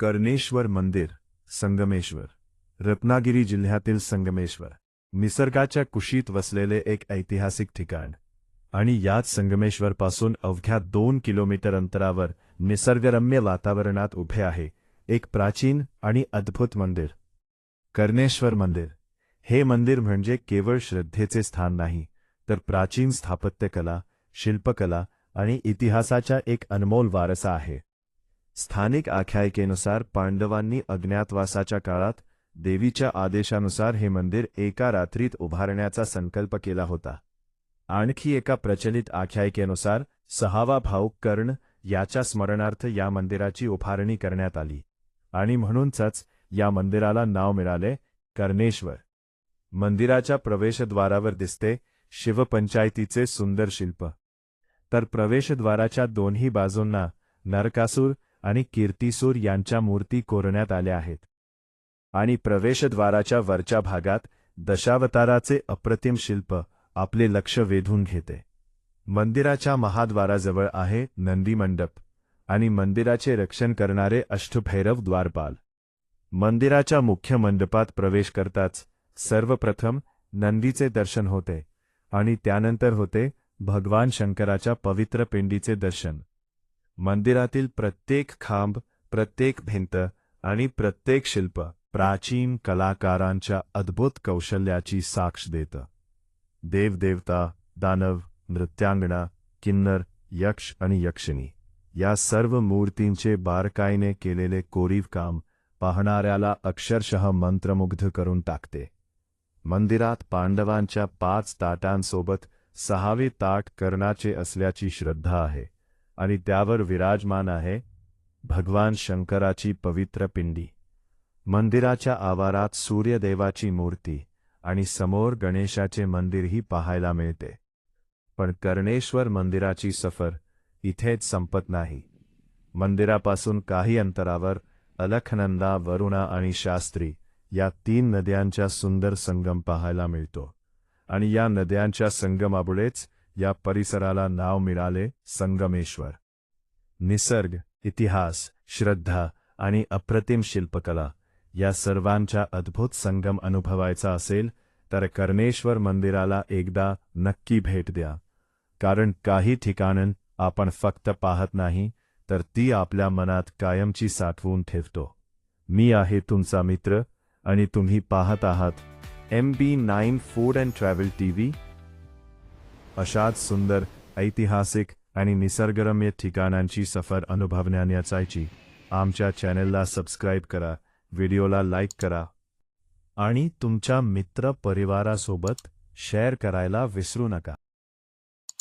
कर्णेश्वर मंदिर, संगमेश्वर, रत्नागिरी जिल्ह्यातील संगमेश्वर, निसर्गाच्या कुशीत वसलेले एक ऐतिहासिक ठिकाण. आणि याच संगमेश्वरपासून अवघ्या 2 किलोमीटर अंतरावर निसर्गरम्य वातावरणात उभे आहे एक प्राचीन आणि अद्भुत मंदिर. कर्णेश्वर मंदिर हे मंदिर म्हणजे केवळ श्रद्धेचे स्थान नाही, तर प्राचीन स्थापत्यकला, शिल्पकला आणि इतिहासाचा एक अनमोल वारसा आहे. स्थानिक आख्यायिकेनुसार पांडवांनी अज्ञातवासाच्या काळात देवीच्या आदेशानुसार हे मंदिर एका रात्रीत उभारण्याचा संकल्प केला होता. आणखी एका प्रचलित आख्यायिकेनुसार 6वा भाऊ कर्ण याच्या स्मरणार्थ या मंदिराची उभारणी करण्यात आली आणि म्हणूनच या मंदिराला नाव मिळाले कर्णेश्वर. मंदिराच्या प्रवेशद्वारावर दिसते शिवपंचायतीचे सुंदर शिल्प. तर प्रवेशद्वाराच्या दोन्ही बाजूंना नरकासूर आणि कीर्तिसूर यांच्या मूर्ती कोरण्यात आल्या आहेत. आणि प्रवेशद्वाराच्या वरच्या भागात दशावताराचे अप्रतिम शिल्प आपले लक्ष वेधून घेते. मंदिराच्या महाद्वाराजवळ आहे नंदी मंडप आणि मंदिराचे रक्षण करणारे अष्टभैरव द्वारपाल. मंदिराच्या मुख्य मंडपात प्रवेश करताच सर्वप्रथम नंदीचे दर्शन होते आणि त्यानंतर होते भगवान शंकराच्या पवित्र पिंडीचे दर्शन. मंदिरातील प्रत्येक खांब, प्रत्येक भिंत आणि प्रत्येक शिल्प प्राचीन कलाकारांच्या अद्भुत कौशल्याची साक्ष देतं. देवदेवता, दानव, नृत्यांगना, किन्नर, यक्ष आणि यक्षिणी या सर्व मूर्तींचे बारकाईने केलेले कोरीव काम पाहणाऱ्याला अक्षरशः मंत्रमुग्ध करून टाकते. मंदिरात पांडवांच्या 5 ताटांसोबत 6वे ताट कर्णाचे असल्याची श्रद्धा आहे आणि त्यावर विराजमान आहे भगवान शंकराची पवित्र पिंडी. मंदिराच्या आवारात सूर्यदेवाची मूर्ती आणि समोर गणेशाचे मंदिरही पाहायला मिळते. पण कर्णेश्वर मंदिराची सफर इथेच संपत नाही. मंदिरापासून काही अंतरावर अलखनंदा, वरुणा आणि शास्त्री या 3 नद्यांचा सुंदर संगम पाहायला मिळतो आणि या नद्यांच्या संगमामुळेच या परिसराला नाव मिळाले संगमेश्वर. निसर्ग, इतिहास, श्रद्धा आणि अप्रतिम शिल्पकला या सर्वांचा अद्भुत संगम अनुभवायचा असेल तर कर्णेश्वर मंदिराला एकदा नक्की भेट द्या. कारण काही ठिकाणं आपण फक्त पाहत नाही, तर ती आपल्या मनात कायमची साठवून ठेवतो. मी आहे तुमचा मित्र आणि तुम्ही पाहत आहात MB9 food and travel TV. अशाच सुंदर, ऐतिहासिक आणि निसर्गरम्य ठिकाणांची सफर अनुभवण्यासाठी आमच्या चॅनलला सबस्क्राईब करा, व्हिडिओला लाईक करा आणि तुमच्या मित्र परिवारासोबत शेअर करायला विसरू नका.